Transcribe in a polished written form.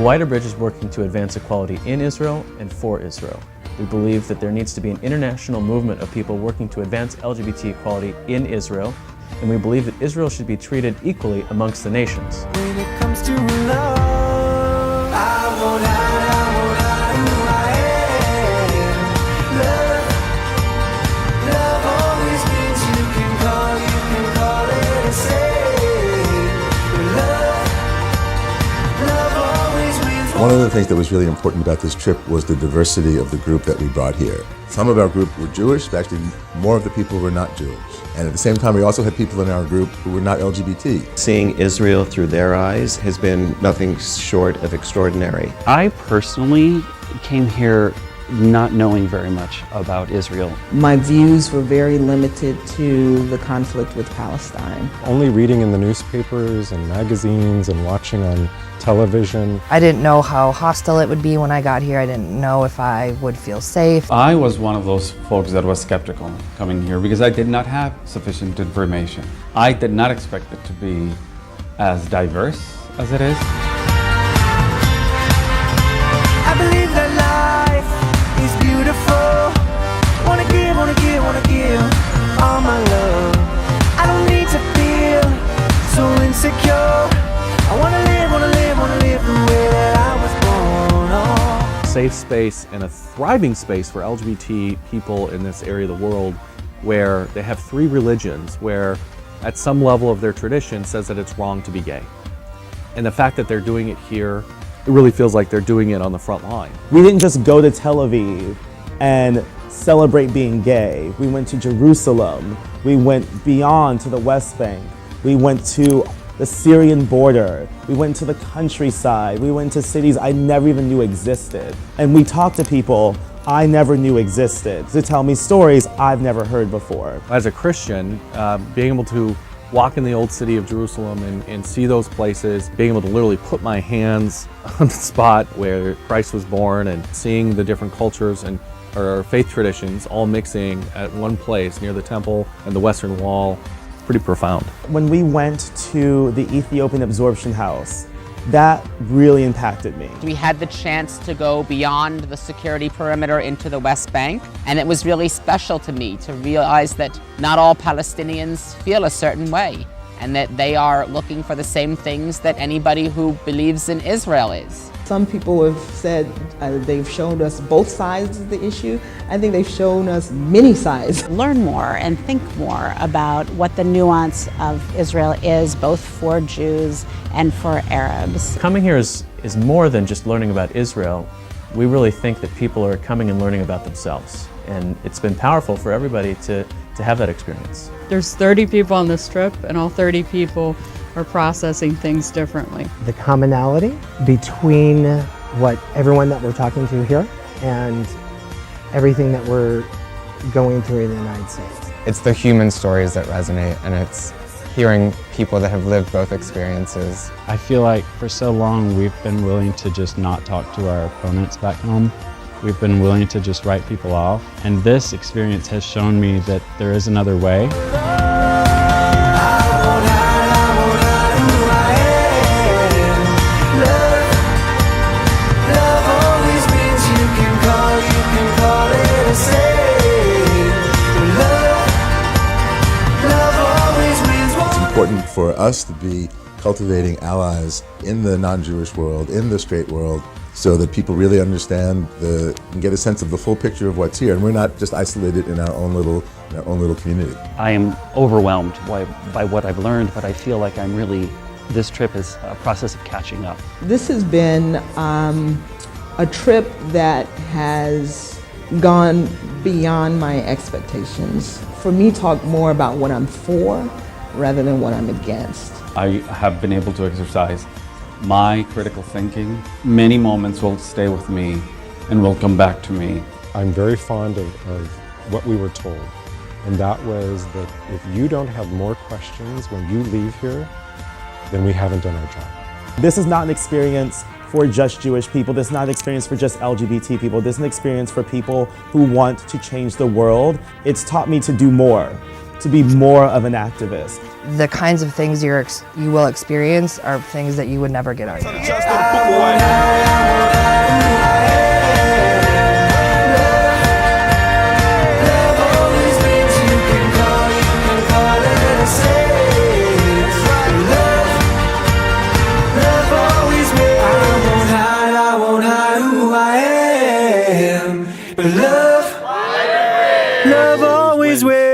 Wider Bridge is working to advance equality in Israel and for Israel. We believe that there needs to be an international movement of people working to advance LGBT equality in Israel, and we believe that Israel should be treated equally amongst the nations. When it comes to love, I won't hide who I am. Love always means you can call it a sin. Love always means. One of the things that was really important about this trip was the diversity of the group that we brought here. Some of our group were Jewish, but actually more of the people were not Jewish. And at the same time, we also had people in our group who were not LGBT. Seeing Israel through their eyes has been nothing short of extraordinary. I personally came here not knowing very much about Israel. My views were very limited to the conflict with Palestine. Only reading in the newspapers and magazines and watching on television. I didn't know how hostile it would be when I got here. I didn't know if I would feel safe. I was one of those folks that was skeptical coming here because I did not have sufficient information. I did not expect it to be as diverse as it is. I believe that life is beautiful. Wanna give all my love. I don't need to feel so insecure. I wanna live the way that I was born. Safe space and a thriving space for LGBT people in this area of the world where they have three religions, where at some level of their tradition says that it's wrong to be gay. And the fact that they're doing it here, it really feels like they're doing it on the front line. We didn't just go to Tel Aviv and celebrate being gay. We went to Jerusalem. We went beyond to the West Bank. We went to the Syrian border. We went to the countryside. We went to cities I never even knew existed. And we talked to people I never knew existed to tell me stories I've never heard before. As a Christian, being able to walk in the old city of Jerusalem and see those places, being able to literally put my hands on the spot where Christ was born and seeing the different cultures and or faith traditions all mixing at one place near the temple and the Western Wall, pretty profound. When we went to the Ethiopian Absorption House, that really impacted me. We had the chance to go beyond the security perimeter into the West Bank, and it was really special to me to realize that not all Palestinians feel a certain way, and that they are looking for the same things that anybody who believes in Israel is. Some people have said they've shown us both sides of the issue. I think they've shown us many sides. Learn more and think more about what the nuance of Israel is, both for Jews and for Arabs. Coming here is more than just learning about Israel. We really think that people are coming and learning about themselves. And it's been powerful for everybody to have that experience. There's 30 people on this trip, and all 30 people are processing things differently. The commonality between what everyone that we're talking to here and everything that we're going through in the United States. It's the human stories that resonate, and it's hearing people that have lived both experiences. I feel like for so long we've been willing to just not talk to our opponents back home. We've been willing to just write people off, and this experience has shown me that there is another way. Important for us to be cultivating allies in the non-Jewish world, in the straight world, so that people really understand and get a sense of the full picture of what's here, and we're not just isolated in our own little community. I am overwhelmed by what I've learned, but I feel like this trip is a process of catching up. This has been a trip that has gone beyond my expectations. For me, talk more about what I'm for rather than what I'm against. I have been able to exercise my critical thinking. Many moments will stay with me and will come back to me. I'm very fond of what we were told, and that was that if you don't have more questions when you leave here, then we haven't done our job. This is not an experience for just Jewish people. This is not an experience for just LGBT people. This is an experience for people who want to change the world. It's taught me to do more, to be more of an activist. The kinds of things you will experience are things that you would never get on your own. Love always wins.